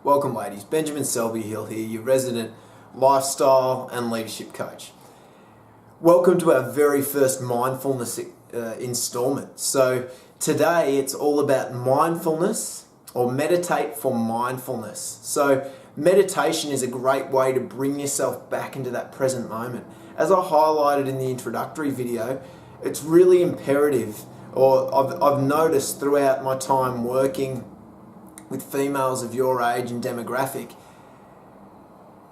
Welcome ladies, Benjamin Selby-Hele here, your resident lifestyle and leadership coach. Welcome to our very first mindfulness installment. So today it's all about mindfulness, or meditate for mindfulness. So meditation is a great way to bring yourself back into that present moment. As I highlighted in the introductory video, it's really imperative, or I've noticed throughout my time working with females of your age and demographic,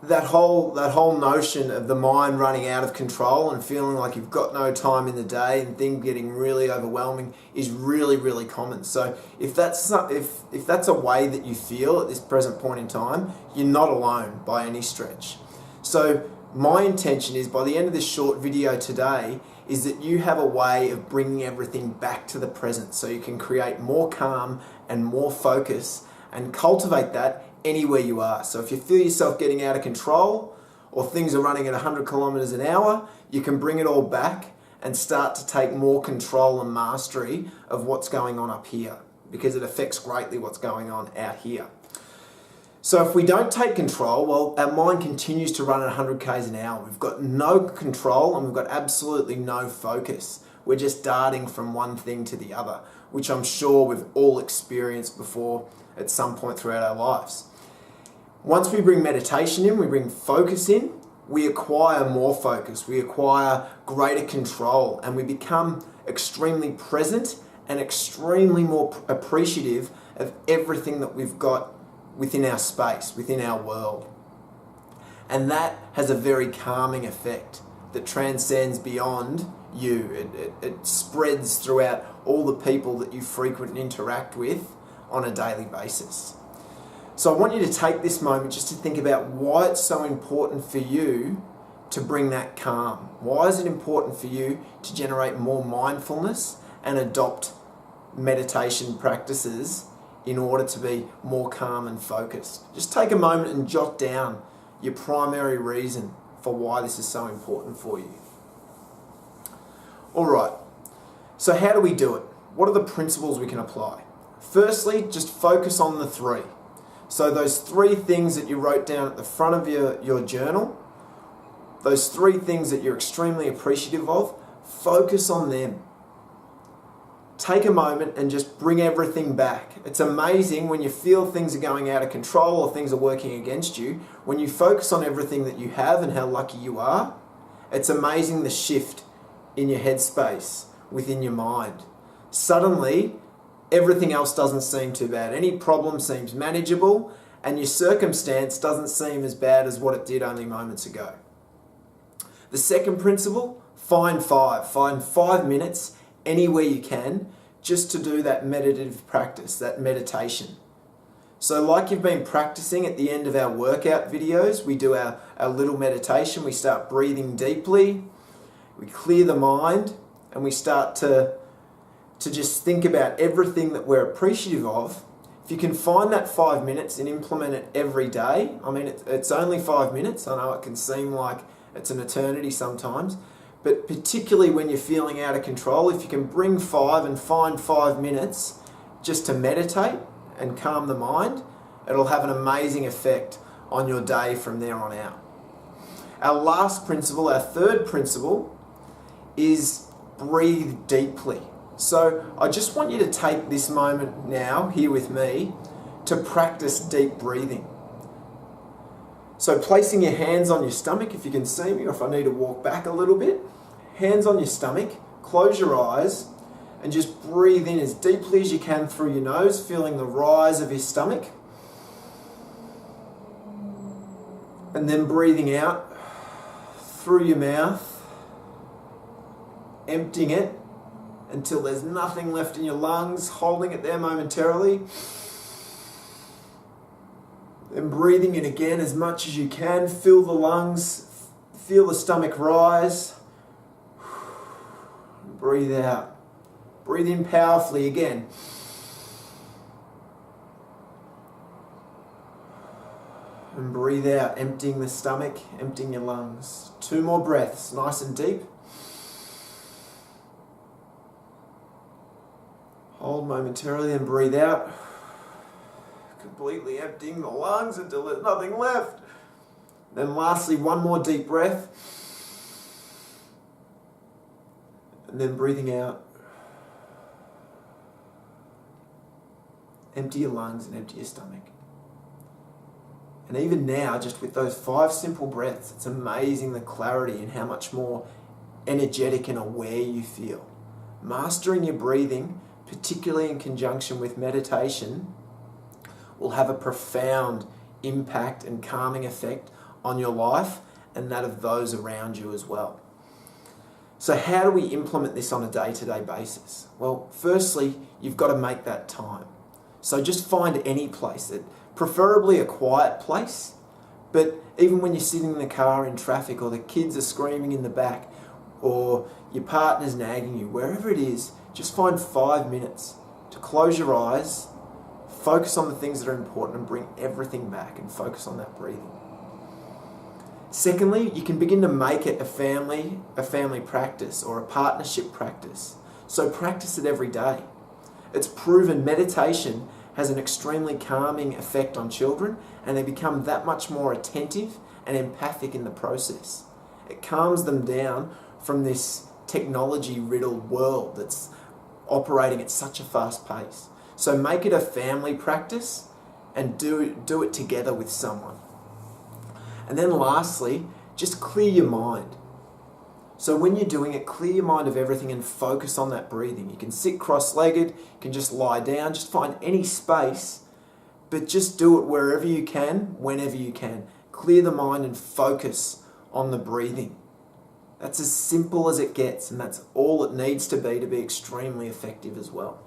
that whole notion of the mind running out of control and feeling like you've got no time in the day and things getting really overwhelming is really common. So if that's a way that you feel at this present point in time, you're not alone by any stretch. So my intention is, by the end of this short video today, is that you have a way of bringing everything back to the present so you can create more calm and more focus and cultivate that anywhere you are. So if you feel yourself getting out of control or things are running at 100 kilometers an hour, you can bring it all back and start to take more control and mastery of what's going on up here, because it affects greatly what's going on out here. So if we don't take control, well, our mind continues to run at 100 k's an hour. We've got no control and we've got absolutely no focus. We're just darting from one thing to the other, which I'm sure we've all experienced before at some point throughout our lives. Once we bring meditation in, we bring focus in, we acquire more focus, we acquire greater control, and we become extremely present and extremely more appreciative of everything that we've got within our space, within our world. And that has a very calming effect that transcends beyond you. It spreads throughout all the people that you frequent and interact with on a daily basis. So I want you to take this moment just to think about why it's so important for you to bring that calm. Why is it important for you to generate more mindfulness and adopt meditation practices in order to be more calm and focused? Just take a moment and jot down your primary reason for why this is so important for you. Alright, so how do we do it? What are the principles we can apply? Firstly, just focus on the three. So those three things that you wrote down at the front of your journal, those three things that you're extremely appreciative of, focus on them. Take a moment and just bring everything back. It's amazing when you feel things are going out of control or things are working against you. When you focus on everything that you have and how lucky you are, it's amazing the shift in your headspace, within your mind. Suddenly, everything else doesn't seem too bad. Any problem seems manageable, and your circumstance doesn't seem as bad as what it did only moments ago. The second principle, find 5 minutes anywhere you can just to do that meditative practice, that meditation. So like you've been practicing at the end of our workout videos, we do our little meditation. We start breathing deeply, we clear the mind, and we start to just think about everything that we're appreciative of. If you can find that 5 minutes and implement it every day, I mean, it's only 5 minutes. I know it can seem like it's an eternity sometimes, but particularly when you're feeling out of control, if you can bring 5 and find 5 minutes just to meditate and calm the mind, it'll have an amazing effect on your day from there on out. Our last principle, our third principle, is breathe deeply. So I just want you to take this moment now, here with me, to practice deep breathing. So placing your hands on your stomach, if you can see me, or if I need to walk back a little bit, hands on your stomach, close your eyes, and just breathe in as deeply as you can through your nose, feeling the rise of your stomach. And then breathing out through your mouth, emptying it until there's nothing left in your lungs, holding it there momentarily. Then breathing in again as much as you can. Fill the lungs, feel the stomach rise. Breathe out. Breathe in powerfully again. And breathe out, emptying the stomach, emptying your lungs. 2 more breaths, nice and deep. Hold momentarily and breathe out. Good completely emptying the lungs until there's nothing left. Then lastly, one more deep breath. And then breathing out. Empty your lungs and empty your stomach. And even now, just with those 5 simple breaths, it's amazing the clarity and how much more energetic and aware you feel. Mastering your breathing, particularly in conjunction with meditation, will have a profound impact and calming effect on your life and that of those around you as well. So how do we implement this on a day-to-day basis? Well, firstly, you've got to make that time. So just find any place, preferably a quiet place, but even when you're sitting in the car in traffic or the kids are screaming in the back or your partner's nagging you, wherever it is, just find 5 minutes to close your eyes, focus on the things that are important and bring everything back and focus on that breathing. Secondly, you can begin to make it a family practice or a partnership practice. So practice it every day. It's proven meditation has an extremely calming effect on children and they become that much more attentive and empathic in the process. It calms them down from this technology-riddled world that's operating at such a fast pace. So make it a family practice and do it together with someone. And then lastly, just clear your mind. So when you're doing it, clear your mind of everything and focus on that breathing. You can sit cross-legged, you can just lie down, just find any space, but just do it wherever you can, whenever you can. Clear the mind and focus on the breathing. That's as simple as it gets, and that's all it needs to be extremely effective as well.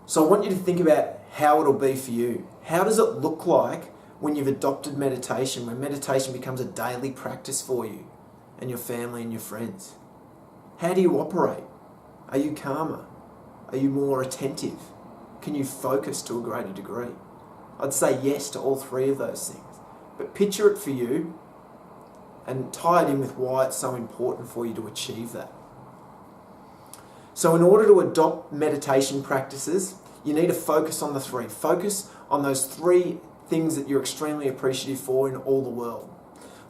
So I want you to think about how it'll be for you. How does it look like when you've adopted meditation, when meditation becomes a daily practice for you and your family and your friends? How do you operate? Are you calmer? Are you more attentive? Can you focus to a greater degree? I'd say yes to all 3 of those things. But picture it for you and tie it in with why it's so important for you to achieve that. So in order to adopt meditation practices, you need to focus on the 3. Focus on those 3 things that you're extremely appreciative for in all the world.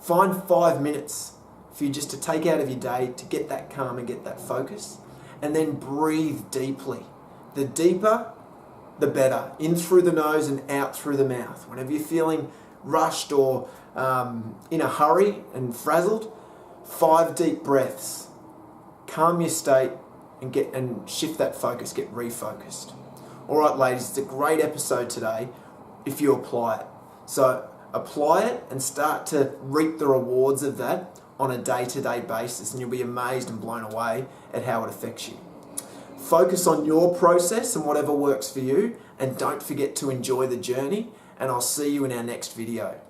Find 5 minutes for you just to take out of your day to get that calm and get that focus. And then breathe deeply. The deeper, the better. In through the nose and out through the mouth. Whenever you're feeling rushed or in a hurry and frazzled, 5 deep breaths. Calm your state and shift that focus, get refocused. All right, ladies, it's a great episode today if you apply it. So apply it and start to reap the rewards of that on a day-to-day basis, and you'll be amazed and blown away at how it affects you. Focus on your process and whatever works for you, and don't forget to enjoy the journey, and I'll see you in our next video.